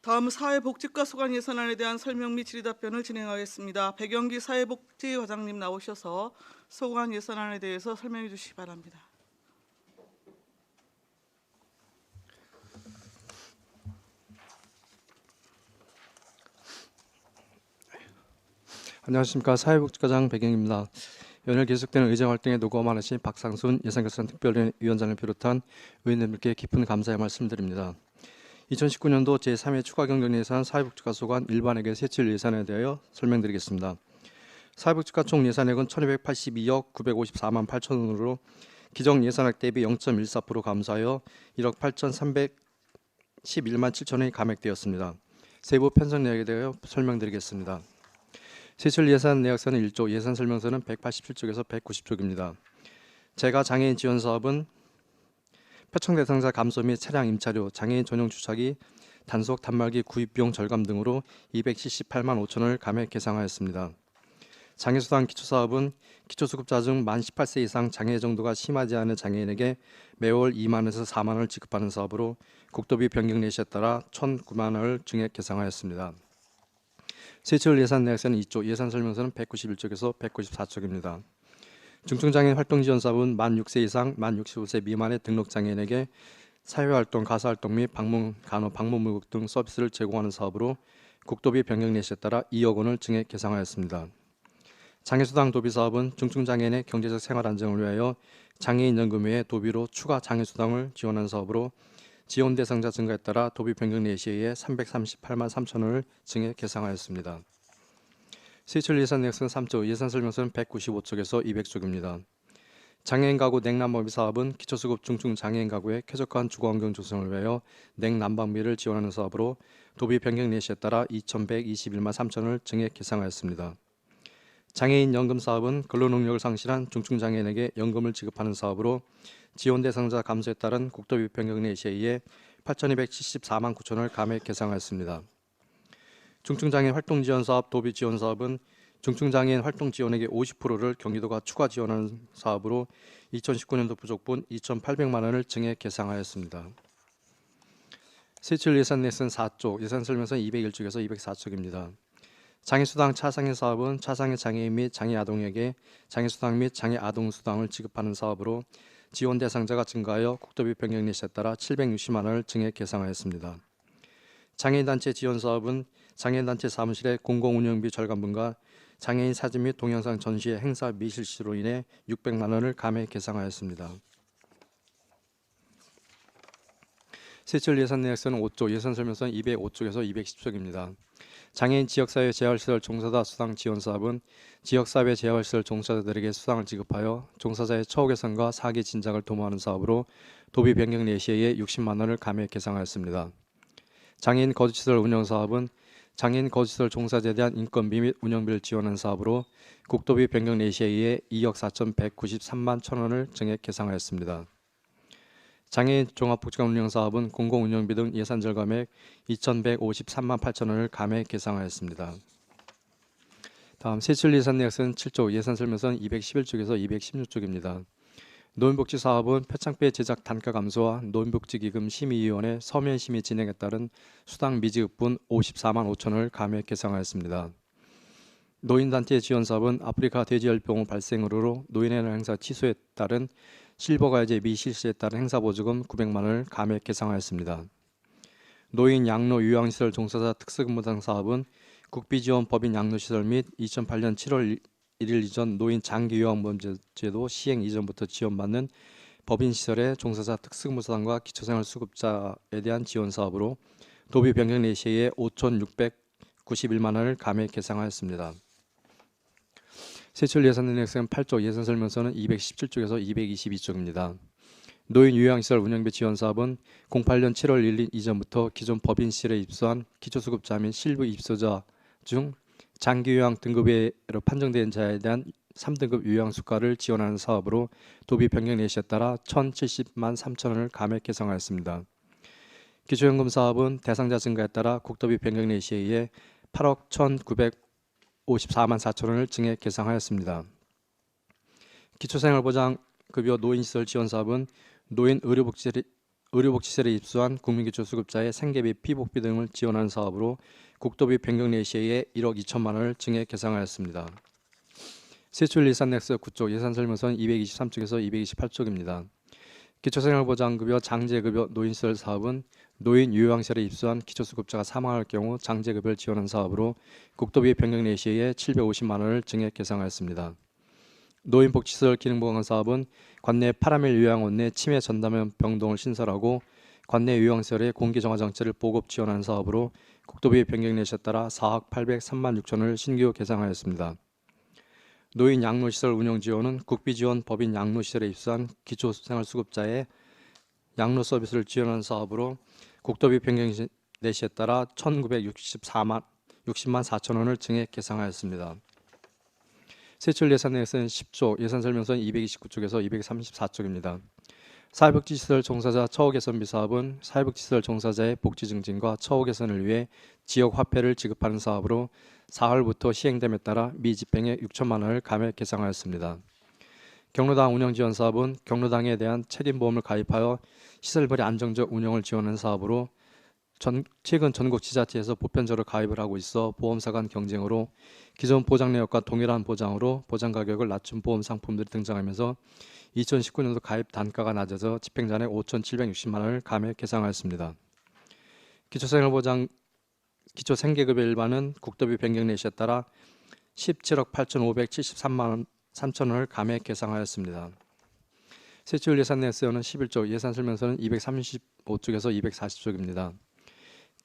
다음 사회복지과 소관 예산안에 대한 설명 및 질의답변을 진행하겠습니다. 백영기 사회복지과장님 나오셔서 소관 예산안에 대해서 설명해 주시기 바랍니다. 안녕하십니까. 사회복지과장 백영입니다. 연일 계속되는 의정활동에 노고 많으신 박상순 예산결산 특별위원장을 비롯한 의원님들께 깊은 감사의 말씀드립니다. 2019년도 제3회 추가경정예산 사회복지과 소관 일반회계 세출 예산에 대하여 설명드리겠습니다. 사회복지과 총 예산액은 1282억 954만 8천 원으로 기정 예산액 대비 0.14% 감소하여 1억 8,311만 7천 원이 감액되었습니다. 세부 편성 내역에 대하여 설명드리겠습니다. 세출 예산 내역서는 1조, 예산 설명서는 187쪽에서 190쪽입니다. 재가 장애인 지원 사업은 표창 대상자 감소 및 차량 임차료, 장애인 전용 주차기, 단속 단말기 구입 비용 절감 등으로 278만 5천 원을 감액 계상하였습니다. 장애수당 기초사업은 기초수급자 중 만 18세 이상 장애 정도가 심하지 않은 장애인에게 매월 2만에서 4만 원을 지급하는 사업으로 국도비 변경 내시에 따라 1,009만 원을 증액 계상하였습니다. 세출 예산 내역서는 2조, 예산 설명서는 191쪽에서 194쪽입니다. 중증장애인 활동지원사업은 만 6세 이상, 만 65세 미만의 등록장애인에게 사회활동, 가사활동 및 방문, 간호, 방문 목욕 등 서비스를 제공하는 사업으로 국도비 변경 내시에 따라 2억 원을 증액 계상하였습니다. 장애수당 도비사업은 중증장애인의 경제적 생활 안정을 위하여 장애인연금 외에 도비로 추가 장애수당을 지원하는 사업으로 지원 대상자 증가에 따라 도비 변경 내시에 338만 3천 원을 증액 계상하였습니다. 세출 예산 내역서는 3조, 예산 설명서는 195쪽에서 200쪽입니다. 장애인 가구 냉난방비 사업은 기초수급 중증 장애인 가구의 쾌적한 주거환경 조성을 위하여 냉난방비를 지원하는 사업으로 도비 변경 내시에 따라 2,121만 3천 원을 증액 계상하였습니다. 장애인 연금 사업은 근로능력을 상실한 중증장애인에게 연금을 지급하는 사업으로 지원 대상자 감소에 따른 국도비 변경 내시에 의해 8,274만 9천 원을 감액 계상하였습니다. 중증장애인 활동지원사업 도비지원사업은 중증장애인 활동지원액의 50%를 경기도가 추가 지원하는 사업으로 2019년도 부족분 2,800만 원을 증액 계상하였습니다. 세출 예산 내역서는 4조, 예산 설명서 201쪽에서 204쪽입니다. 장애수당 차상해 사업은 차상해 장애인 및 장애아동에게 장애수당 및 장애아동수당을 지급하는 사업으로 지원 대상자가 증가하여 국도비 변경 내시에 따라 760만 원을 증액 계상하였습니다. 장애인단체 지원사업은 장애인단체 사무실의 공공운영비 절감분과 장애인 사진 및 동영상 전시회 행사 미실시로 인해 600만 원을 감액 계상하였습니다. 세출 예산 내역서는 5조, 예산 설명서는 205쪽에서 210쪽입니다. 장애인 지역사회 재활시설 종사자 수당 지원사업은 지역사회 재활시설 종사자들에게 수당을 지급하여 종사자의 처우 개선과 사기 진작을 도모하는 사업으로 도비 변경 내시에 60만 원을 감액 계상하였습니다. 장애인 거주시설 운영사업은 장애인 거주시설 종사자에 대한 인건비 및 운영비를 지원하는 사업으로 국도비 변경 내시에 의해 2억 4,193만 1천 원을 증액 계상하였습니다. 장애인 종합복지관 운영사업은 공공운영비 등 예산 절감액 2,153만 8천 원을 감액 계상하였습니다. 다음 세출 예산 내역서는 7조, 예산 설명서는 211쪽에서 216쪽입니다. 노인복지 사업은 표창배 제작 단가 감소와 노인복지기금 심의위원회 서면 심의 진행에 따른 수당 미지급분 54만 5천 원을 감액 계상하였습니다. 노인단체 지원 사업은 아프리카 돼지열병 발생으로 노인의 날 행사 취소에 따른 실버가이제 미실시에 따른 행사보조금 900만 원을 감액 계상하였습니다. 노인 양로 요양시설 종사자 특수근무당 사업은 국비지원 법인 양로시설 및 2008년 7월 1일 이전 노인 장기요양보험제도 시행 이전부터 지원받는 법인시설의 종사자 특수근무사당과 기초생활수급자에 대한 지원 사업으로 도비 변경 내시에 5,691만 원을 감액 계상하였습니다. 세출 예산 내역서는 8조, 예산 설명서는 217쪽에서 222쪽입니다. 노인 요양시설 운영비 지원 사업은 08년 7월 1일 이전부터 기존 법인시설에 입소한 기초수급자 및 실부 입소자 중 장기요양 등급으로 판정된 자에 대한 3등급 요양수가를 지원하는 사업으로 도비 변경 내시에 따라 1,070만 3천 원을 감액 계상하였습니다. 기초연금 사업은 대상자 증가에 따라 국도비 변경 내시에 의해 8억 1,954만 4천 원을 증액 계상하였습니다. 기초생활보장급여 노인시설 지원 사업은 노인 의료복지 의료복지시설에 입소한 국민기초수급자의 생계비, 피복비 등을 지원하는 사업으로 국도비 변경 내 시에 1억 2천만 원을 증액 계상하였습니다. 세출 예산 넥스 9쪽 예산 설명서는 223쪽에서 228쪽입니다. 기초생활보장급여 장제급여 노인시설 사업은 노인 요양시설에 입소한 기초수급자가 사망할 경우 장제급여를 지원하는 사업으로 국도비 변경 내 시에 750만 원을 증액 계상하였습니다. 노인복지시설 기능보강 사업은 관내 파라밀 요양원 내 치매 전담형 병동을 신설하고 관내 요양시설의 공기정화장치를 보급 지원하는 사업으로 국도비 변경 내시에 따라 4억 803만 6천 원을 신규 계상하였습니다. 노인 양로시설 운영 지원은 국비지원 법인 양로시설에 입소한 기초생활수급자의 양로 서비스를 지원하는 사업으로 국도비 변경 내시에 따라 1,960만 4천 원을 증액 계상하였습니다. 세출 예산 내역서는 10조, 예산 설명서는 229쪽에서 234쪽입니다. 사회복지시설 종사자 처우 개선비 사업은 사회복지시설 종사자의 복지 증진과 처우 개선을 위해 지역 화폐를 지급하는 사업으로 4월부터 시행됨에 따라 미집행액 6천만 원을 감액 계상하였습니다. 경로당 운영 지원 사업은 경로당에 대한 책임보험을 가입하여 시설물의 안정적 운영을 지원하는 사업으로 최근 전국 지자체에서 보편적으로 가입을 하고 있어 보험사 간 경쟁으로 기존 보장 내역과 동일한 보장으로 보장 가격을 낮춘 보험 상품들이 등장하면서 2019년도 가입 단가가 낮아져 집행잔액 5,760만 원을 감액 계상하였습니다. 기초생계급여 일반은 국도비 변경 내시에 따라 17억 8,573만 원 3천 원을 감액 계상하였습니다. 세출 예산 내역서는 11조, 예산 설명서는 235쪽에서 240쪽입니다.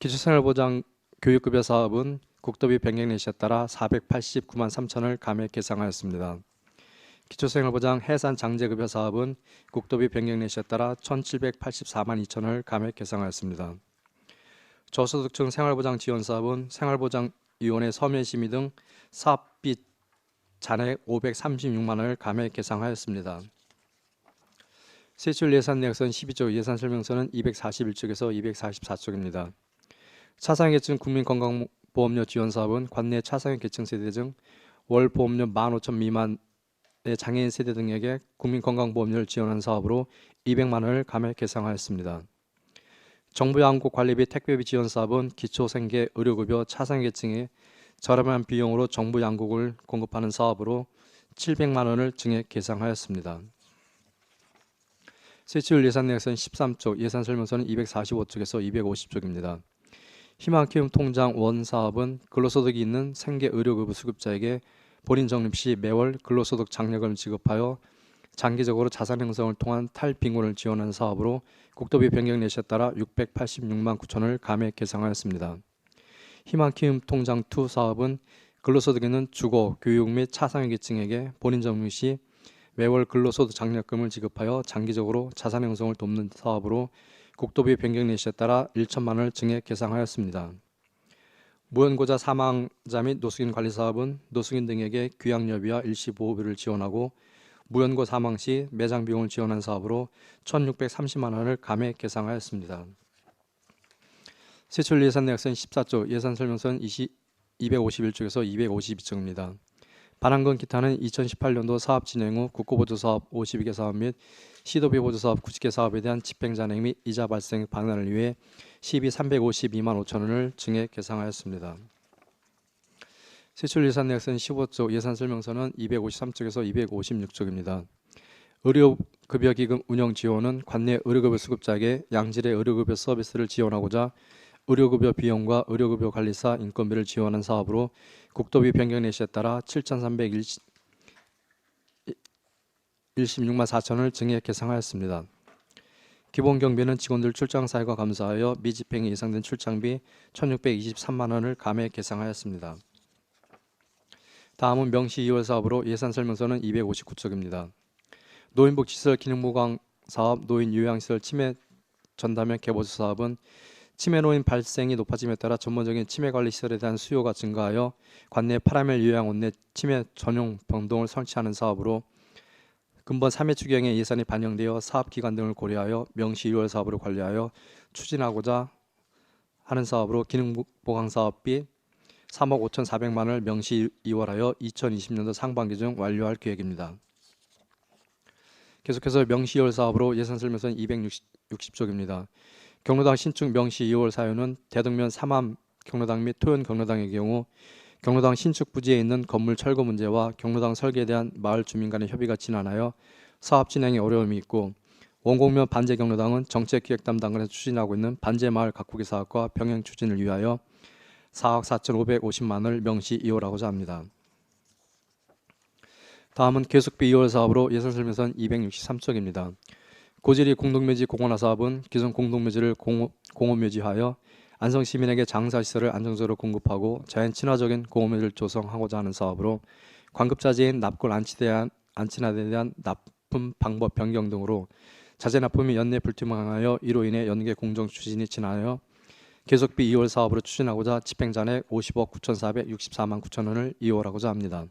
기초생활보장 교육급여 사업은 국도비 변경 내시에 따라 489만 3천 원을 감액 계상하였습니다. 기초생활보장 해산 장제급여 사업은 국도비 변경 내시에 따라 1,784만 2천 원을 감액 계상하였습니다. 저소득층 생활보장 지원 사업은 생활보장위원회 서면심의 등 사업비 잔액 536만 원을 감액 계상하였습니다. 세출 예산 내역서는 12조, 예산 설명서는 241쪽에서 244쪽입니다. 차상위계층 국민건강보험료 지원 사업은 관내 차상위계층 세대 중 월 보험료 15,000 미만의 장애인 세대 등에게 국민건강보험료를 지원하는 사업으로 200만 원을 감액 계상하였습니다. 정부 양국 관리비 택배비 지원 사업은 기초생계 의료급여 차상위계층에 저렴한 비용으로 정부 양국을 공급하는 사업으로 700만 원을 증액 계상하였습니다. 세출 예산 내역서는 13쪽, 예산 설명서는 245쪽에서 250쪽입니다. 희망키움 통장 원 사업은 근로소득이 있는 생계 의료급여 수급자에게 본인 적립 시 매월 근로소득 장려금을 지급하여 장기적으로 자산 형성을 통한 탈빈곤을 지원하는 사업으로 국도비 변경 내시에 따라 686만 9천 원을 감액 계상하였습니다. 희망키움 통장 2 사업은 근로소득 있는 주거, 교육 및 차상위계층에게 본인 적립 시 매월 근로소득 장려금을 지급하여 장기적으로 자산 형성을 돕는 사업으로 국도비 변경 내시에 따라 1천만 원을 증액 계상하였습니다. 무연고자 사망자 및 노숙인 관리 사업은 노숙인 등에게 귀양여비와 일시보호비를 지원하고 무연고 사망 시 매장 비용을 지원한 사업으로 1,630만 원을 감액 계상하였습니다. 세출 예산 내역서는 14조, 예산 설명서는 251쪽에서 252쪽입니다. 반환금 기타는 2018년도 사업 진행 후 국고보조 사업 52개 사업 및 시도비 보조 사업 90개 사업에 대한 집행잔액 및 이자 발생 방안을 위해 시비 352만 5천 원을 증액 계상하였습니다. 세출 예산 내역서는 15조, 예산 설명서는 253쪽에서 256쪽입니다. 의료급여기금 운영 지원은 관내 의료급여 수급자에게 양질의 의료급여 서비스를 지원하고자 의료급여 비용과 의료급여 관리사 인건비를 지원하는 사업으로 국도비 변경 내시에 따라 7,316만 4천 원을 증액 계상하였습니다. 기본경비는 직원들 출장 사유가 감사하여 미집행이 예상된 출장비 1,623만 원을 감액 계상하였습니다. 다음은 명시 2월 사업으로 예산 설명서는 259쪽입니다. 노인복지시설 기능보강 사업 노인 요양시설 치매 전담형 개보수 사업은 치매 노인 발생이 높아짐에 따라 전문적인 치매 관리 시설에 대한 수요가 증가하여 관내 파라밀 요양원 내 치매 전용 병동을 설치하는 사업으로 근본 3회 추경에 예산이 반영되어 사업 기간 등을 고려하여 명시 2월 사업으로 관리하여 추진하고자 하는 사업으로 기능보강 사업비 3억 5,400만 원을 명시 2월하여 2020년도 상반기 중 완료할 계획입니다. 계속해서 명시 2월 사업으로 예산 설명서는 260쪽입니다. 경로당 신축 명시 2월 사유는 대덕면 삼암 경로당 및 토연 경로당의 경우 경로당 신축 부지에 있는 건물 철거 문제와 경로당 설계에 대한 마을 주민 간의 협의가 지난하여 사업 진행에 어려움이 있고 원곡면 반제 경로당은 정책기획 담당관에서 추진하고 있는 반제 마을 가꾸기 사업과 병행 추진을 위하여 4억 4,550만 원을 명시 2월하고자 합니다. 다음은 계속비 2월 사업으로 예산 설명서는 263쪽입니다. 고지리 공동묘지 공원화 사업은 기존 공동묘지를 공원묘지하여 안성 시민에게 장사시설을 안정적으로 공급하고 자연 친화적인 공원묘지를 조성하고자 하는 사업으로 관급자재인 납골 안친화에 대한 납품 방법 변경 등으로 자재 납품이 연내 불투명하여 이로 인해 연계 공정 추진이 지나하여 계속비 2월 사업으로 추진하고자 집행잔액 50억 9,464만 9천 원을 이월하고자 합니다.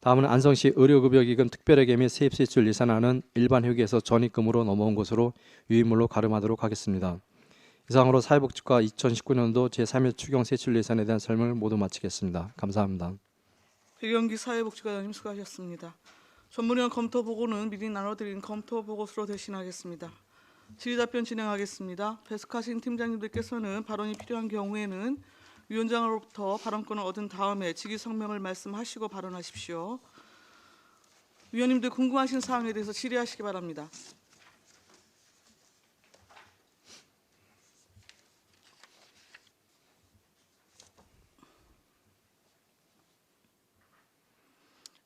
다음은 안성시 의료급여기금 특별회계 및 세입세출 예산안은 일반 회계에서 전입금으로 넘어온 것으로 유인물로 가름하도록 하겠습니다. 이상으로 사회복지과 2019년도 제3회 추경 세출 예산에 대한 설명을 모두 마치겠습니다. 감사합니다. 백영기 사회복지과장님 수고하셨습니다. 전문위원 검토 보고는 미리 나눠드린 검토 보고서로 대신하겠습니다. 질의답변 진행하겠습니다. 배석하신 팀장님들께서는 발언이 필요한 경우에는 위원장으로부터 발언권을 얻은 다음에 직위 성명을 말씀하시고 발언하십시오. 위원님들 궁금하신 사항에 대해서 질의하시기 바랍니다.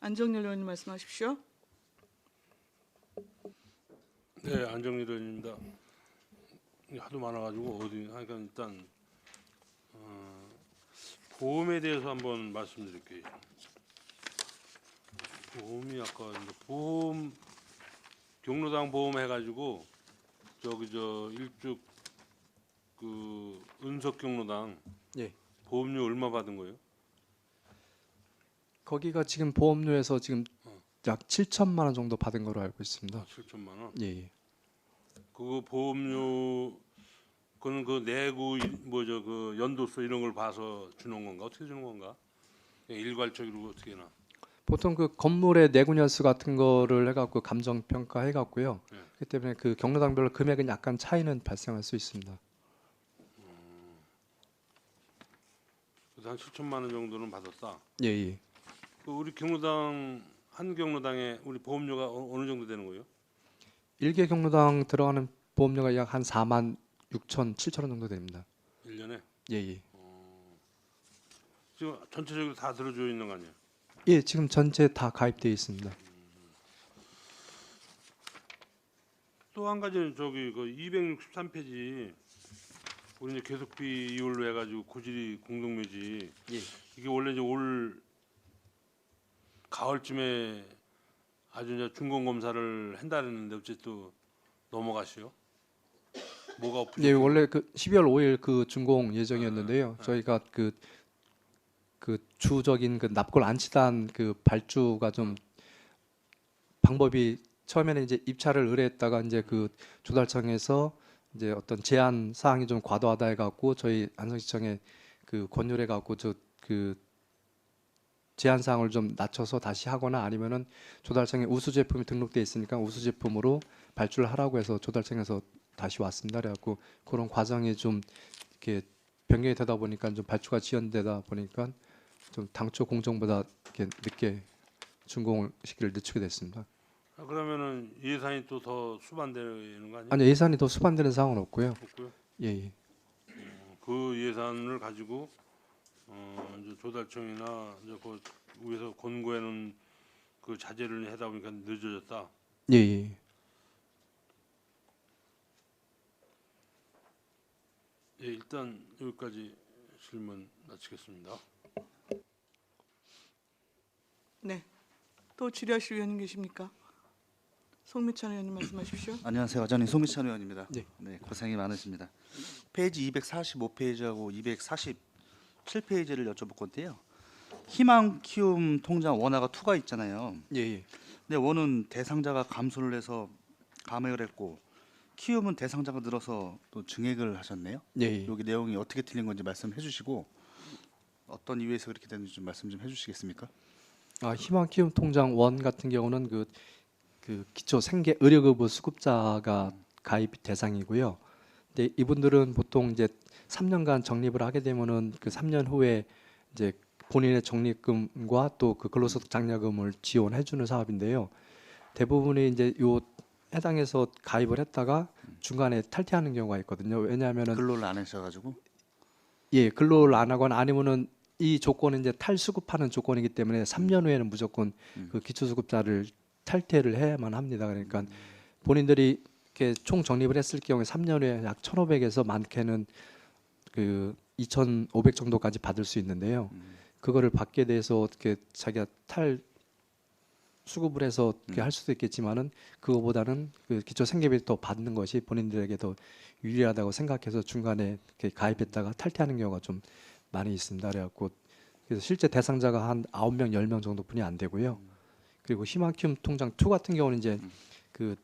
안정열 의원님 말씀하십시오. 네, 안정일 의원입니다. 하도 많아가지고 어디 하니까 일단 보험에 대해서 한번 말씀드릴게요. 보험이 아까 이제 보험 경로당 보험 해가지고 저기 저 일죽 그 은석 경로당 예. 보험료 얼마 받은 거예요? 거기가 지금 보험료에서 지금 약 7천만 원 정도 받은 거로 알고 있습니다. 7천만 원. 예. 그거 보험료 그거는 그 내구 뭐죠 그 연도수 이런 걸 봐서 주는 건가 어떻게 주는 건가? 그냥 일괄적으로 어떻게 하나? 보통 그 건물의 내구년수 같은 거를 해갖고 감정 평가 해갖고요. 네. 그렇기 때문에 그 경로당별로 금액은 약간 차이는 발생할 수 있습니다. 그래서 한 7천만 원 정도는 받았다. 예, 예. 그 우리 경로당 한 경로당에 우리 보험료가 어느 정도 되는 거예요? 1개 경로당 들어가는 보험료가 약 한 4만 6천 7천 원 정도 됩니다. 1년에? 예, 예. 지금 전체적으로 다 들어줘 있는 거 아니에요? 예, 지금 전체 다 가입되어 있습니다. 또 한 가지는 저기 그 263페이지 우리 이제 계속비 이율로 해가지고 고지리 공동묘지 예. 이게 원래 이제 올 가을쯤에 아주 이제 중공 검사를 한다는데 어쨌든 넘어가시오. 뭐가 예, 부족해요? 원래 그 12월 5일 그 준공 예정이었는데요. 저희가 그 주적인 그 납골 안치단 그 발주가 좀 방법이 처음에는 이제 입찰을 의뢰했다가 이제 그 조달청에서 이제 어떤 제한 사항이 좀 과도하다 해갖고 저희 안성시청에 그 권유를 해갖고 저 그 제한 사항을 좀 낮춰서 다시 하거나 아니면은 조달청에 우수 제품이 등록돼 있으니까 우수 제품으로 발주를 하라고 해서 조달청에서 다시 왔습니다. 그래갖고 그런 과정이 좀 이렇게 변경이 되다 보니까 좀 발주가 지연되다 보니까 좀 당초 공정보다 이렇게 늦게 준공 시기를 늦추게 됐습니다. 아, 그러면은 예산이 또 더 수반되는 거 아니에요? 아니 예산이 더 수반되는 상황은 없고요. 없고요. 예, 예. 그 예산을 가지고 이제 조달청이나 이제 그 위에서 권고에는 그 자재를 하다 보니까 늦어졌다. 예, 예. 예, 일단 여기까지 질문 마치겠습니다. 네. 또 질의하실 의원님 계십니까? 송미찬 의원님 말씀하십시오. 안녕하세요. 저는 송미찬 의원입니다. 네. 네, 고생이 많으십니다. 페이지 245페이지하고 247페이지를 여쭤볼 건데요. 희망 키움 통장 원화가 2가 있잖아요. 예, 예. 근데 원은 대상자가 감소를 해서 감액을 했고 키움은 대상자가 늘어서 또 증액을 하셨네요. 예, 예. 여기 내용이 어떻게 틀린 건지 말씀해 주시고 어떤 이유에서 그렇게 됐는지 좀 말씀 좀 해주시겠습니까? 아, 희망 키움 통장 원 같은 경우는 그 그 기초 생계 의료급여 수급자가 가입 대상이고요. 근데 이분들은 보통 이제 3년간 적립을 하게 되면은 그 3년 후에 이제 본인의 적립금과 또 그 근로소득 장려금을 지원해 주는 사업인데요. 대부분이 이제 요 해당해서 가입을 했다가 중간에 탈퇴하는 경우가 있거든요. 왜냐하면은 근로를 안 하셔가지고. 예, 근로를 안 하거나 아니면은 이 조건은 이제 탈수급하는 조건이기 때문에 3년 후에는 무조건 그 기초수급자를 탈퇴를 해야만 합니다. 그러니까 본인들이 이렇게 총 적립을 했을 경우에 3년 후에 약 1,500에서 많게는 그 2,500 정도까지 받을 수 있는데요. 그거를 받게 돼서 어떻게 자기가 탈 수급을 해서 그렇게 할 수도 있겠지만은 그거보다는 그 기초 생계비를 더 받는 것이 본인들에게 더 유리하다고 생각해서 중간에 이렇게 가입했다가 탈퇴하는 경우가 좀 많이 있습니다. 그래갖고 그래서 실제 대상자가 한 9명, 10명 정도뿐이 안 되고요. 그리고 희망키움 통장 2 같은 경우는 이제 그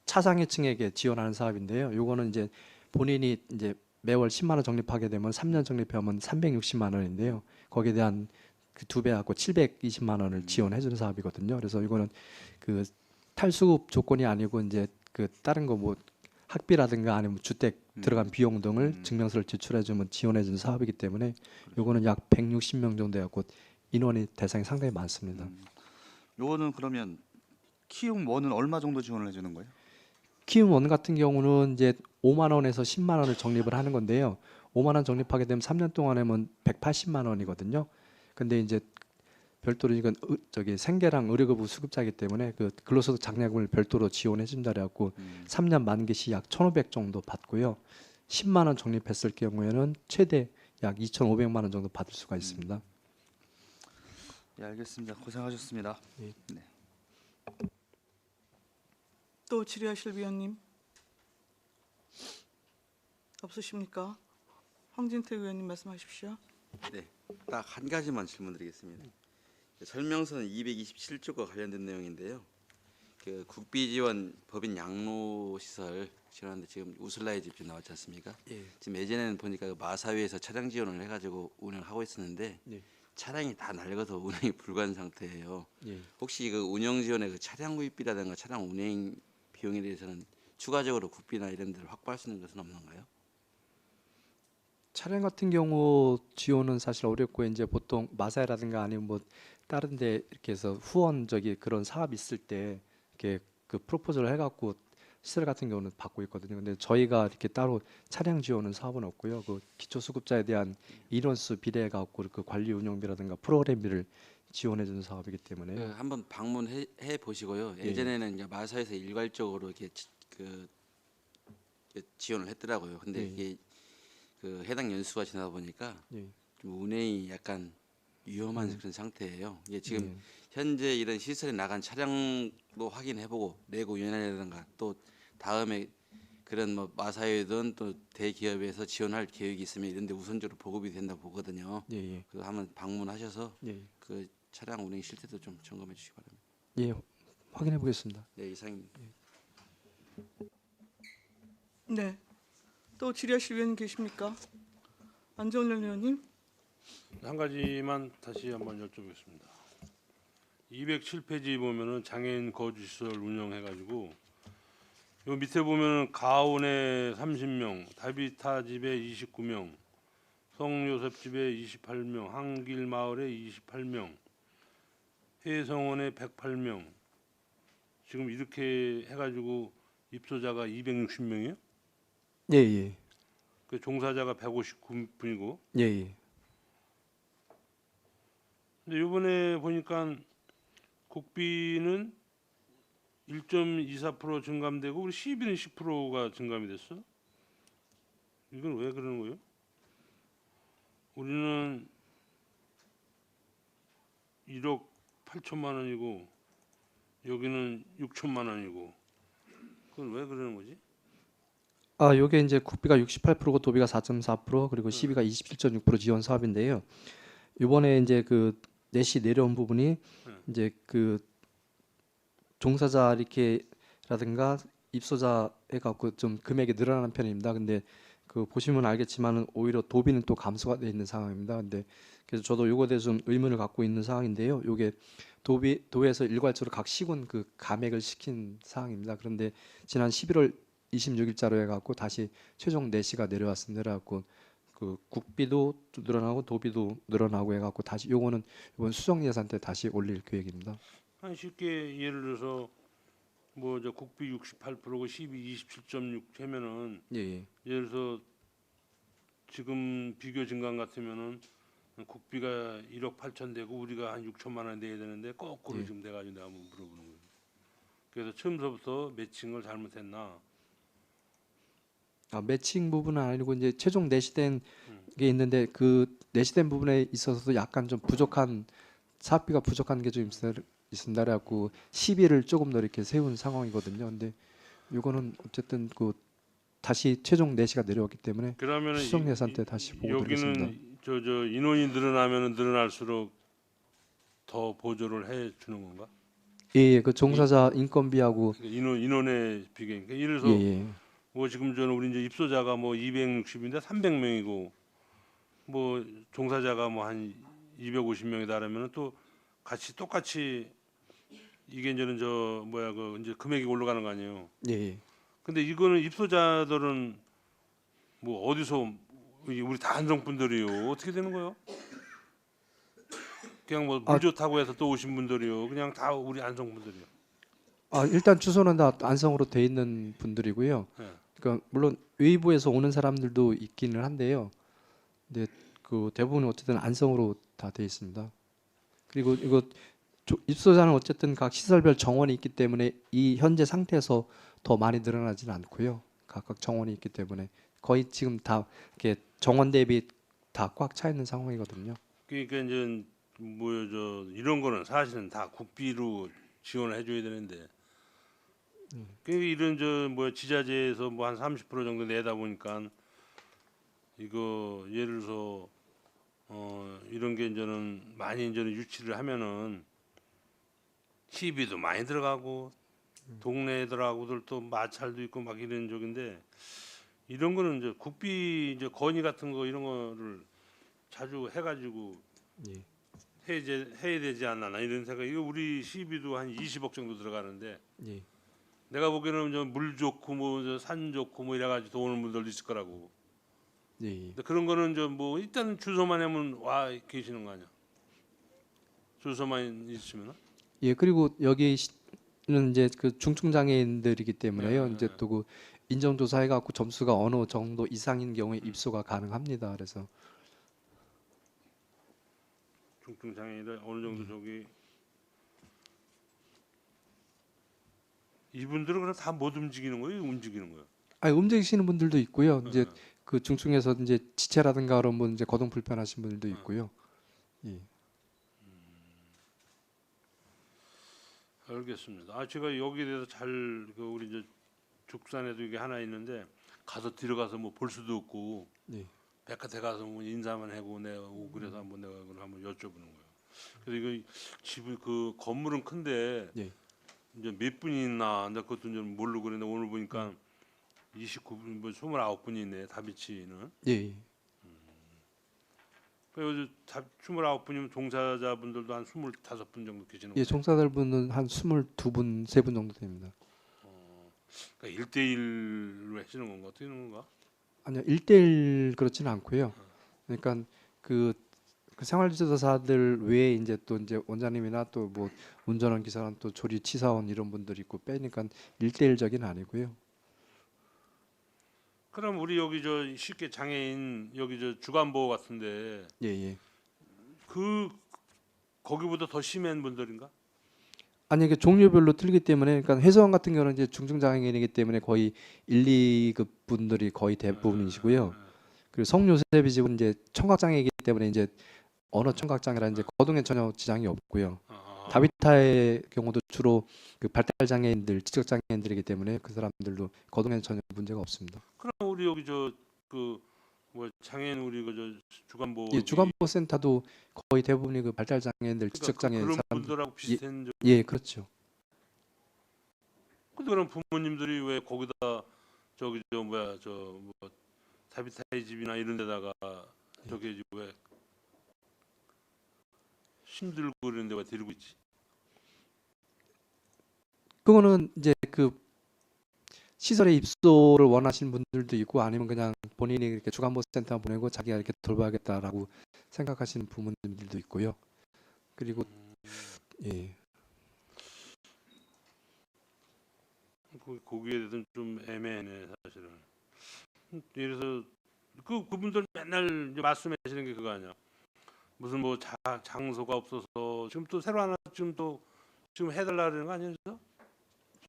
차상위층에게 지원하는 사업인데요. 요거는 이제 본인이 이제 매월 10만 원 적립하게 되면 3년 적립하면 360만 원인데요. 거기에 대한 그 2배하고 720만 원을 지원해 주는 사업이거든요. 그래서 이거는 그 탈수급 조건이 아니고 이제 그 다른 거 뭐 학비라든가 아니면 주택 들어간 비용 등을 증명서를 제출해 주면 지원해 주는 사업이기 때문에 요거는 약 160명 정도 해갖고 인원이 대상이 상당히 많습니다. 요거는 그러면 키움 원은 얼마 정도 지원을 해주는 거예요? 키움 원 같은 경우는 이제 5만 원에서 10만 원을 적립을 하는 건데요. 5만 원 적립하게 되면 3년 동안 하면 180만 원이거든요. 근데 이제 별도로 이건 저기 생계랑 의료급여 수급자이기 때문에 그 근로소득 장려금을 별도로 지원해 준다 그래갖고 3년 만기 시 약 1,500 정도 받고요. 10만 원 적립했을 경우에는 최대 약 2,500만 원 정도 받을 수가 있습니다. 예, 알겠습니다. 고생하셨습니다. 예. 네. 또 질의하실 위원님 없으십니까? 황진태 의원님 말씀하십시오. 네, 딱 한 가지만 질문드리겠습니다. 설명서는 227조가 관련된 내용인데요. 그 국비지원 법인 양로시설 지원하는데 지금 우슬라의 집이 나왔지 않습니까? 예. 지금 예전에는 보니까 그 마사위에서 차량 지원을 해가지고 운영을 하고 있었는데 예. 차량이 다 낡아서 운행이 불가한 상태예요. 예. 혹시 그 운영 지원의 그 차량 구입비라든가 차량 운행 비용에 대해서는 추가적으로 국비나 이런 데를 확보할 수 있는 것은 없는가요? 차량 같은 경우 지원은 사실 어렵고 이제 보통 마사라든가 아니면 뭐 다른 데 이렇게 해서 후원적인 그런 사업 있을 때 이렇게 그 프로포즈를 해갖고 시설 같은 경우는 받고 있거든요. 근데 저희가 이렇게 따로 차량 지원은 사업은 없고요. 그 기초수급자에 대한 인원수 비례해 갖고 그 관리 운영비라든가 프로그램비를 지원해 주는 사업이기 때문에 그 한번 방문해 보시고요. 예. 예전에는 이제 마사에서 일괄적으로 이렇게 그 지원을 했더라고요. 근데 예. 이게 그 해당 연수가 지나다 보니까 예. 좀 운행이 약간 위험한 그런 상태예요. 이게 지금 예. 현재 이런 시설에 나간 차량도 확인해보고 내고 연회라든가 또 다음에 그런 뭐 마사회든 또 대기업에서 지원할 계획이 있으면 이런데 우선적으로 보급이 된다 보거든요. 예. 예. 그래서 한번 방문하셔서 예. 그 차량 운행 실태도 좀 점검해 주시기 바랍니다. 예. 확인해 보겠습니다. 네, 이상입니다. 네. 또 질의하실 위원님 계십니까? 안정열 의원님. 한 가지만 다시 한번 여쭤보겠습니다. 207페이지 보면은 장애인 거주시설 운영해가지고 요 밑에 보면은 가온에 30명, 다비타 집에 29명, 성요셉 집에 28명, 한길마을에 28명, 해성원에 108명. 지금 이렇게 해가지고 입소자가 260명이에요? 예. 예. 그 종사자가 159분이고. 예. 예. 근데 이번에 보니까 국비는 1.24% 증감되고 우리 시비는 10%가 증감이 됐어. 이건 왜 그러는 거예요? 우리는 1억 8천만 원이고 여기는 6천만 원이고 그건 왜 그러는 거지? 아, 요게 이제 국비가 68%고 도비가 4.4% 그리고 시비가 27.6% 지원 사업인데요. 이번에 이제 그 넷이 내려온 부분이 이제 그 종사자 이렇게라든가 입소자 해갖고 좀 금액이 늘어나는 편입니다. 근데 그 보시면 알겠지만은 오히려 도비는 또 감소가 돼 있는 상황입니다. 근데 그래서 저도 요거에 대해서 좀 의문을 갖고 있는 상황인데요. 요게 도에서 일괄적으로 각 시군 그 감액을 시킨 사항입니다. 그런데 지난 11월 26일자로 해갖고 다시 최종 내시가 내려왔고 그 국비도 늘어나고 도비도 늘어나고 해갖고 다시 요거는 이번 수정 예산 때 다시 올릴 계획입니다. 한 쉽게 예를 들어서 뭐 저 국비 68%고 12, 27.6 하면은 예, 예. 예를 들어서 지금 비교 증감 같으면은 국비가 1억 8천 되고 우리가 한 6천만 원 내야 되는데 거꾸로 예. 지금 돼가지고 내가 한번 물어보는 거예요. 그래서 처음서부터 매칭을 잘못했나? 매칭 부분은 아니고 이제 최종 내시된 게 있는데 그 내시된 부분에 있어서도 약간 좀 부족한 사업비가 부족한 게 좀 있습니다. 그래갖고 시비를 조금 더 이렇게 세운 상황이거든요. 근데 이거는 어쨌든 그 다시 최종 내시가 내려왔기 때문에 그러면은 수정 예산 때 다시 보고 드리겠습니다. 여기는 저 인원이 늘어나면은 늘어날수록 더 보조를 해 주는 건가? 예, 예, 그 종사자 인건비하고 그러니까 인원의 비교. 그러니까 예를 들어서 예, 예, 뭐 지금 저는 우리 이제 입소자가 뭐 260인데 300명이고 뭐 종사자가 뭐 한 250명이다 그러면은 또 같이 똑같이 이게 이제는 저 뭐야 그 이제 금액이 올라가는 거 아니에요. 예, 예. 근데 이거는 입소자들은 뭐 어디서 우리 다 안성분들이요. 어떻게 되는 거예요? 그냥 뭐 물 좋다고 해서 또 오신 분들이요. 그냥 다 우리 안성분들이요. 일단 주소는 다 안성으로 돼 있는 분들이고요. 네. 그러니까 물론 외부에서 오는 사람들도 있기는 한데요. 근데 그 대부분 어쨌든 안성으로 다 돼 있습니다. 그리고 이거 입소자는 어쨌든 각 시설별 정원이 있기 때문에 이 현재 상태에서 더 많이 늘어나지는 않고요. 각각 정원이 있기 때문에 거의 지금 다 이렇게 정원 대비 다 꽉 차 있는 상황이거든요. 그러니까 이제 뭐요 저 이런 거는 사실은 다 국비로 지원을 해줘야 되는데 그 이런 저 뭐 지자체에서 뭐 한 30% 정도 내다 보니까 이거 예를 들어서 이런 게 이제는 많이 이제는 유치를 하면은 시비도 많이 들어가고 동네 애들하고들 또 마찰도 있고 막 이런 쪽인데 이런 거는 이제 국비 이제 건의 같은 거 이런 거를 자주 해가지고 예. 해야 되지 않나 나 이런 생각. 이거 우리 시비도 한 20억 정도 들어가는데 예. 내가 보기에는 물 좋고 뭐 산 좋고 뭐 이래가지고 돈 오는 분들도 있을 거라고. 예. 예. 근데 그런 거는 뭐 일단 주소만 하면 와 계시는 거 아니야? 주소만 있으면. 예, 그리고 여기는 이제 그 중증 장애인들이기 때문에요. 네. 이제 또 그 인정조사 해갖고 점수가 어느 정도 이상인 경우에 입소가 가능합니다. 그래서 중증 장애인들 어느 정도 저기 이분들은 그냥 다 못 움직이는 거예요? 움직이는 거예요? 움직이시는 분들도 있고요. 이제 네. 그 중증에서 이제 지체라든가 그런 분 이제 거동 불편하신 분들도 있고요. 예. 알겠습니다. 제가 여기에 대해서 그 우리 이제 죽산에도 이게 하나 있는데 가서 들어가서 뭐 볼 수도 없고 네. 백화대 가서 뭐 인사만 하고 내가 오고 그래서 한번 내가 그걸 한번 여쭤보는 거예요. 그래서 이거 집이 그 건물은 큰데 예. 이제 몇 분이 있나 근데 그것도 좀 모르고 그랬는데 오늘 보니까 29분 뭐 29분이 있네 다비치는. 예. 그래서 29분이면 종사자분들도 한 25분 정도 계시는 예, 거예요. 종사자분은 한 22분, 3분 정도 됩니다. 그러니까 1대1로 하시는 건가 어떻게 하는 건가? 아니요, 1대1 그렇지는 않고요. 그러니까 그 생활지도사들 외에 이제 또 이제 원장님이나 또 뭐 운전원 기사는 또 조리 치사원 이런 분들이 있고 빼니까 1대1적인 아니고요. 그럼 우리 여기 저 쉽게 장애인 여기 저 주간보호 같은데 예, 예. 거기보다 더 심한 분들인가? 아니 이게 종류별로 틀리기 때문에 그러니까 회사원 같은 경우는 이제 중증 장애인이기 때문에 거의 1, 2급 분들이 거의 대부분이시고요. 그리고 성요셉이 집은 이제 청각 장애이기 때문에 이제 언어 청각 장애라 이제 거동에 전혀 지장이 없고요. 다비타의 경우도 주로 그 발달 장애인들, 지적 장애인들이기 때문에 그 사람들도 거동에 전혀 문제가 없습니다. 그럼 우리 여기 저 그 뭐 장애인 우리 그 저 주간보호 예, 주간보호 센터도 거의 대부분이 그 발달 장애인들, 지적 장애인 그런 사람들. 분들하고 비슷한 저 예, 그렇죠. 근데 그럼 부모님들이 왜 거기다 저기 저 뭐야 저 뭐 다비타의 집이나 이런 데다가 저기 왜 힘들고 그러는데 왜 데리고 있지? 그거는 이제 그 시설에 입소를 원하시는 분들도 있고 아니면 그냥 본인이 이렇게 주간보호센터 보내고 자기가 이렇게 돌봐야겠다라고 생각하시는 부모님들도 있고요. 그리고 예. 거기에 대해서는 좀 애매하네 사실은. 그래서 그분들 맨날 이제 말씀하시는 게 그거 아니야. 무슨 뭐 장소가 없어서 지금 또 새로 하나 지금 해달라는 거 아니에요?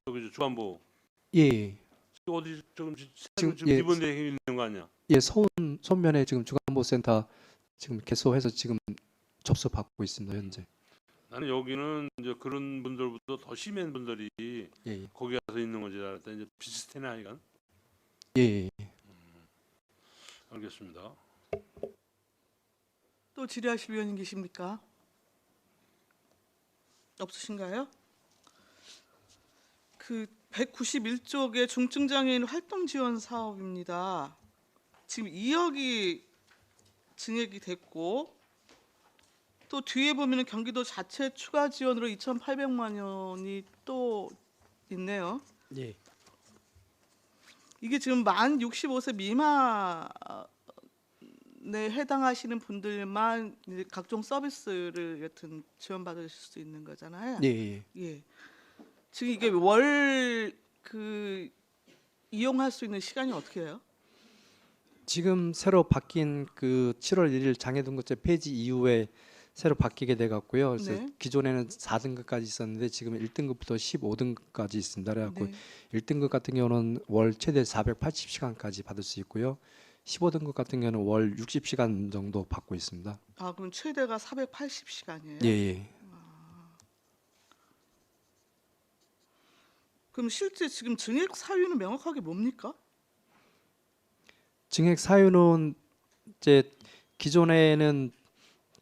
저기 주안보 예. 어디 지금 지금 지금 예, 기본되어 있는 거 아니야? 예, 서면에 지금 주간보호센터 지금 개소해서 지금 접수 받고 있습니다, 현재. 나는 여기는 이제 그런 분들보다 더 심한 분들이 예. 예. 거기 가서 있는 건지 알았더니 이제 비슷해나 이건. 예. 알겠습니다. 또 질의하실 위원님 계십니까? 없으신가요? 그 191쪽의 중증장애인 활동 지원 사업입니다. 지금 2억이 증액이 됐고 또 뒤에 보면은 경기도 자체 추가 지원으로 2,800만 원이 또 있네요. 예. 이게 지금 만 65세 미만에 해당하시는 분들만 이제 각종 서비스를 여튼 지원받으실 수 있는 거잖아요. 예. 예. 예. 지금 이게 월 그 이용할 수 있는 시간이 어떻게 해요? 지금 새로 바뀐 그 7월 1일 장애등급제 폐지 이후에 새로 바뀌게 돼 갖고요. 그래서 네. 기존에는 4등급까지 있었는데 지금 1등급부터 15등급까지 있습니다. 그래 갖고 네. 1등급 같은 경우는 월 최대 480시간까지 받을 수 있고요. 15등급 같은 경우는 월 60시간 정도 받고 있습니다. 아, 그럼 최대가 480시간이에요? 예, 예. 그럼 실제 지금 증액 사유는 명확하게 뭡니까? 증액 사유는 이제 기존에는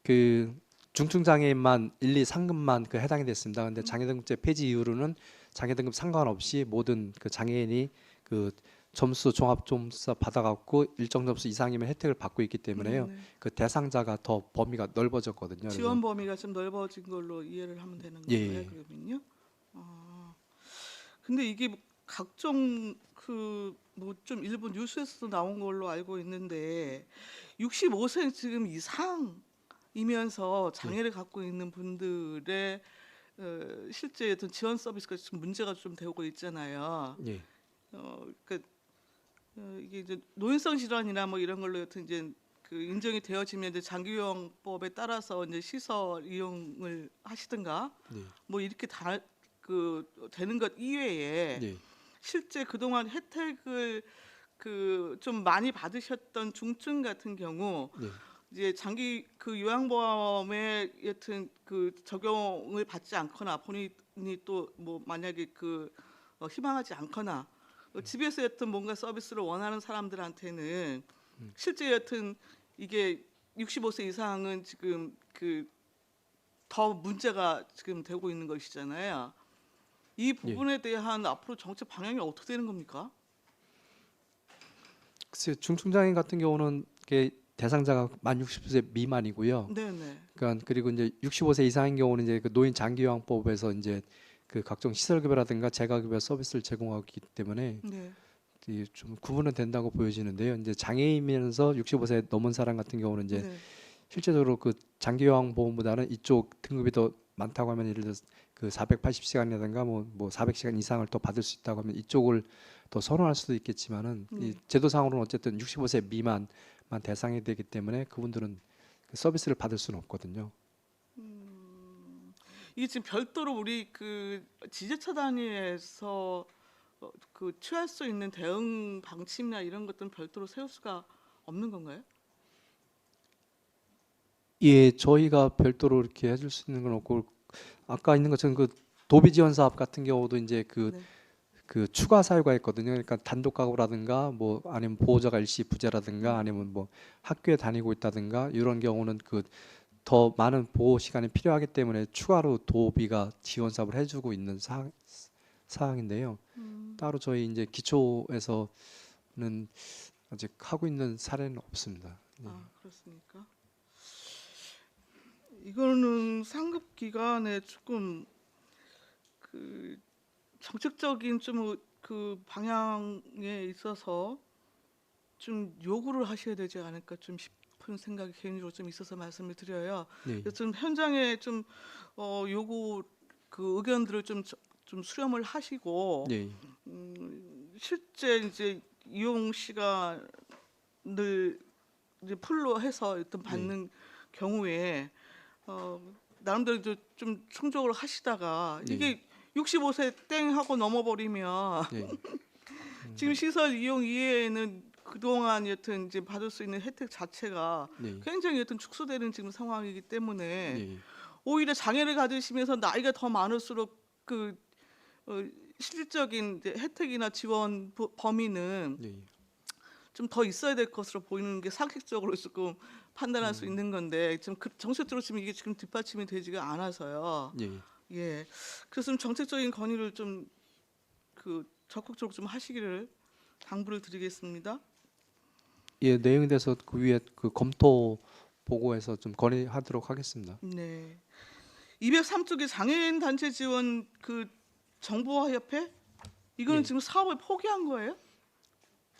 그 중증 장애인만 1, 2, 3급만 그 해당이 됐습니다. 근데 장애등급제 폐지 이후로는 장애등급 상관없이 모든 그 장애인이 그 점수 종합 점수 받아갖고 일정 점수 이상이면 혜택을 받고 있기 때문에요. 네네. 그 대상자가 더 범위가 넓어졌거든요. 그래서 지원 범위가 좀 넓어진 걸로 이해를 하면 되는 예, 건가요? 예. 그러면요. 근데 이게 뭐 각종 그 뭐 좀 일부 뉴스에서도 나온 걸로 알고 있는데 65세 지금 이상이면서 장애를 갖고 있는 분들의 실제 어떤 지원 서비스가 지금 문제가 좀 되고 있잖아요. 예, 그러니까 이게 이제 노인성 질환이나 뭐 이런 걸로 여튼 이제 그 인정이 되어지면 이제 장기요양법에 따라서 이제 시설 이용을 하시든가 예, 뭐 이렇게 다 그 되는 것 이외에 예, 실제 그동안 혜택을 그 좀 많이 받으셨던 중증 같은 경우 예, 이제 장기 그 요양보험에 여튼 그 적용을 받지 않거나 본인이 또 뭐 만약에 그 희망하지 않거나 집에서 여튼 뭔가 서비스를 원하는 사람들한테는 실제 여튼 이게 65세 이상은 지금 그 더 문제가 지금 되고 있는 것이잖아요. 이 부분에 대한 앞으로 정책 방향이 어떻게 되는 겁니까? 글쎄 중증 장애인 같은 경우는 이게 대상자가 만 60세 미만이고요. 네네. 그러니까 그리고 이제 65세 이상인 경우는 이제 그 노인 장기요양법에서 이제 그 각종 시설급여라든가 재가급여 서비스를 제공하기 때문에 네. 좀 구분은 된다고 보여지는데요. 이제 장애인이면서 65세 넘은 사람 같은 경우는 이제 네. 실제적으로 그 장기요양보험보다는 이쪽 등급이 더 많다고 하면 예를 들어서 그 480시간이라든가 뭐 400시간 이상을 더 받을 수 있다고 하면 이쪽을 더 선호할 수도 있겠지만은 이 제도상으로는 어쨌든 65세 미만만 대상이 되기 때문에 그분들은 그 서비스를 받을 수는 없거든요. 이게 지금 별도로 우리 그 지자체 단위에서 그 취할 수 있는 대응 방침이나 이런 것들은 별도로 세울 수가 없는 건가요? 예, 저희가 별도로 이렇게 해줄 수 있는 건 없고 아까 있는 것처럼 그 도비 지원 사업 같은 경우도 이제 그 네. 추가 사유가 있거든요. 그러니까 단독 가구라든가 뭐 아니면 보호자가 일시 부재라든가 아니면 뭐 학교에 다니고 있다든가 이런 경우는 그 더 많은 보호 시간이 필요하기 때문에 추가로 도비가 지원 사업을 해주고 있는 사항인데요. 따로 저희 이제 기초에서는 아직 하고 있는 사례는 없습니다. 아, 그렇습니까? 이거는 상급 기관에 조금 그 정책적인 좀 그 방향에 있어서 좀 요구를 하셔야 되지 않을까 좀 싶은 생각이 개인적으로 좀 있어서 말씀을 드려요. 네. 그래서 좀 현장에 좀 요구 그 의견들을 좀 수렴을 하시고 네. 실제 이제 이용 시간을 이제 풀로 해서 일단 받는 경우에 나름대로 이제 좀 충족을 하시다가 네. 이게 65세 땡 하고 넘어버리면 네. 지금 시설 이용 이외에는 그동안 여튼 이제 받을 수 있는 혜택 자체가 네. 굉장히 여튼 축소되는 지금 상황이기 때문에 네. 오히려 장애를 가지시면서 나이가 더 많을수록 그 실질적인 이제 혜택이나 지원 범위는 네. 좀 더 있어야 될 것으로 보이는 게 상식적으로 조금 판단할 수 있는 건데 지금 정책적으로 지금 이게 지금 뒷받침이 되지가 않아서요. 네. 예, 그래서 좀 정책적인 건의를 좀 그 적극적으로 좀 하시기를 당부를 드리겠습니다. 예, 내용에 대해서 그 위에 그 검토 보고해서 좀 건의하도록 하겠습니다. 네, 203쪽의 장애인 단체 지원 그 정부화 협회 이거는 예. 지금 사업을 포기한 거예요?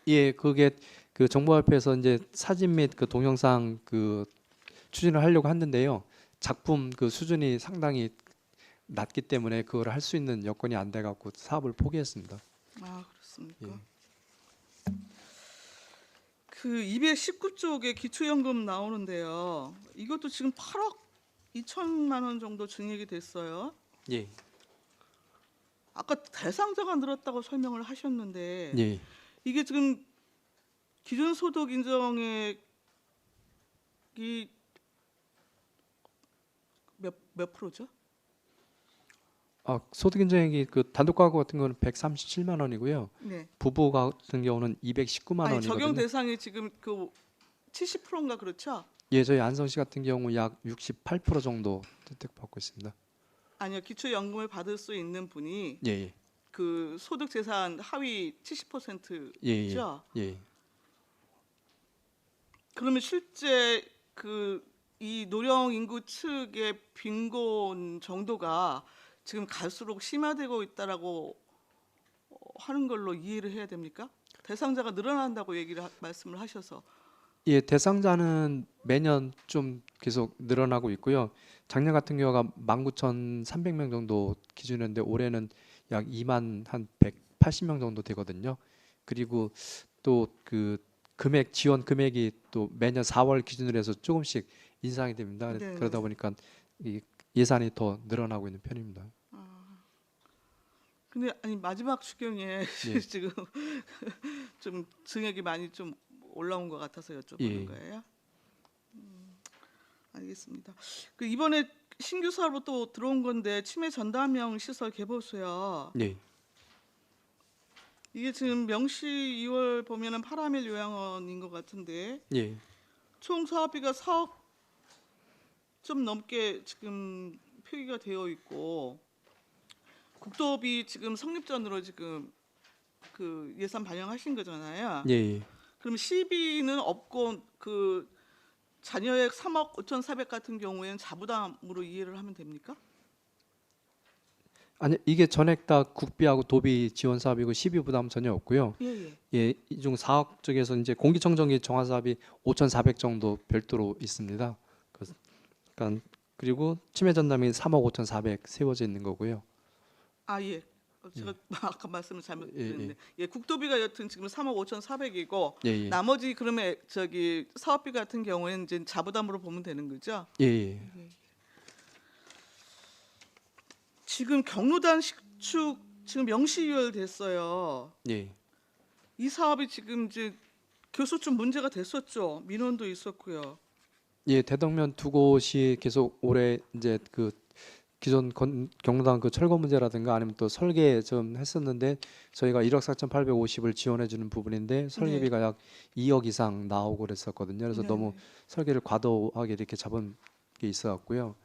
예, 그게 그 정보협회에서 이제 사진 및 그 동영상 그 추진을 하려고 했는데요. 작품 그 수준이 상당히 낮기 때문에 그걸 할 수 있는 여건이 안 돼 갖고 사업을 포기했습니다. 아, 그렇습니까? 예. 그 219쪽에 기초연금 나오는데요. 이것도 지금 8억 2천만 원 정도 증액이 됐어요. 예. 아까 대상자가 늘었다고 설명을 하셨는데 예. 이게 지금 기준소득 인정액이 몇 프로죠? 아, 소득 인정액이 그 단독 가구 같은 거는 137만 원이고요. 네. 부부 같은 경우는 219만 아니 원이거든요. 적용 대상이 지금 그 70%인가 그렇죠? 예, 저희 안성시 같은 경우 약 68% 정도 혜택 받고 있습니다. 아니요, 기초연금을 받을 수 있는 분이 예, 예. 그 소득 재산 하위 70%죠? 예, 예. 그러면 실제 그 이 노령 인구 측의 빈곤 정도가 지금 갈수록 심화되고 있다라고 하는 걸로 이해를 해야 됩니까? 대상자가 늘어난다고 말씀을 하셔서 예, 대상자는 매년 좀 계속 늘어나고 있고요. 작년 같은 경우가 19,300명 정도 기준이었는데 올해는 약 2만 한 180명 정도 되거든요. 그리고 또 그 금액 지원 금액이 또 매년 4월 기준으로 해서 조금씩 인상이 됩니다. 네네. 그러다 보니까 이 예산이 더 늘어나고 있는 편입니다. 근데 아니 마지막 추경에 예. 지금 좀 증액이 많이 좀 올라온 것 같아서 여쭤보는 예. 거예요. 알겠습니다. 그 이번에 신규 사업으로 또 들어온 건데 치매 전담형 시설 개보수요. 예. 이게 지금 명시 2월 보면은 파라밀 요양원인 것 같은데 예. 총 사업비가 4억 좀 넘게 지금 표기가 되어 있고 국토비 지금 성립 전으로 지금 그 예산 반영하신 거잖아요. 예. 예. 그럼 시비는 없고 그 잔여액 3억 5,400 같은 경우에는 자부담으로 이해를 하면 됩니까? 아니 이게 전액 다 국비하고 도비 지원 사업이고 시비 부담 전혀 없고요. 예. 예, 이 중 사업 쪽에서 이제 공기청정기 정화 사업이 5,400 정도 별도로 있습니다. 그러니까 그리고 치매 전담이 3억 5,400 세워져 있는 거고요. 아 예. 제가 아까 말씀을 잘못 예, 드렸는데 예, 국토비가 여튼 지금 3억 5,400이고 예, 예. 나머지 그러면 저기 사업비 같은 경우에는 이제 자부담으로 보면 되는 거죠. 예, 예. 지금 경로단 식축 지금 명시 유혈됐어요. 예. 이 사업이 지금 이제 교수 좀 문제가 됐었죠. 민원도 있었고요. 예, 대덕면 두 곳이 계속 올해 이제 그 기존 경로당 그 철거 문제라든가 아니면 또 설계 좀 했었는데 저희가 1억 4,850을 지원해 주는 부분인데 설계비가 약 2억 이상 나오고 그랬었거든요. 그래서 네. 너무 설계를 과도하게 이렇게 잡은 게 있어갖고요.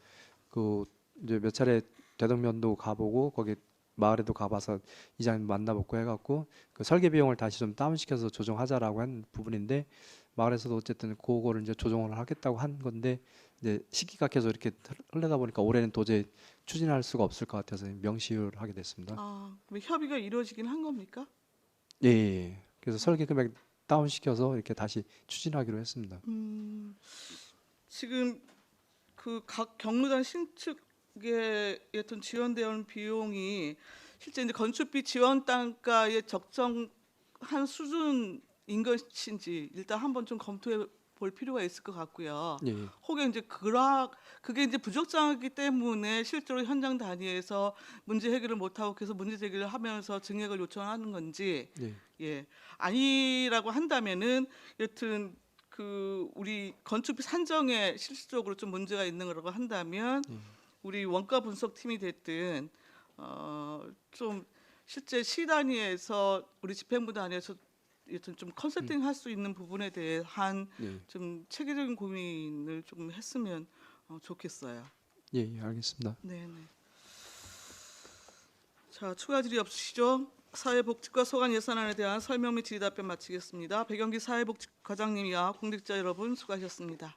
그 이제 몇 차례 대덕면도 가보고 거기 마을에도 가봐서 이장님 만나보고 해갖고 그 설계 비용을 다시 좀 다운시켜서 조정하자라고 한 부분인데 마을에서도 어쨌든 그거를 이제 조정을 하겠다고 한 건데 이제 시기가 계속 이렇게 흘러다 보니까 올해는 도저히 추진할 수가 없을 것 같아서 명시를 하게 됐습니다. 아, 그럼 협의가 이루어지긴 한 겁니까? 예, 예, 예. 그래서 설계 금액 다운 시켜서 이렇게 다시 추진하기로 했습니다. 지금 그 각 경로당 신축에 어떤 지원되는 비용이 실제 이제 건축비 지원 단가의 적정한 수준인 것인지 일단 한번 좀 검토해 볼 필요가 있을 것 같고요. 예, 예. 혹은 이제 그게 이제 부적정하기 때문에 실제로 현장 단위에서 문제 해결을 못하고 계속 문제 제기를 하면서 증액을 요청하는 건지, 예. 예, 아니라고 한다면은 여튼 그 우리 건축비 산정에 실질적으로 좀 문제가 있는 거라고 한다면 우리 원가 분석팀이 됐든 좀 실제 시 단위에서 우리 집행부 단위에서 여튼 좀 컨설팅 할 수 있는 부분에 대한 예. 좀 체계적인 고민을 좀 했으면 좋겠어요. 예, 예, 알겠습니다. 네, 네. 자, 추가 질의 없으시죠? 사회복지과 소관 예산안에 대한 설명 및 질의 답변 마치겠습니다. 백영기 사회복지과장님이와 공직자 여러분 수고하셨습니다.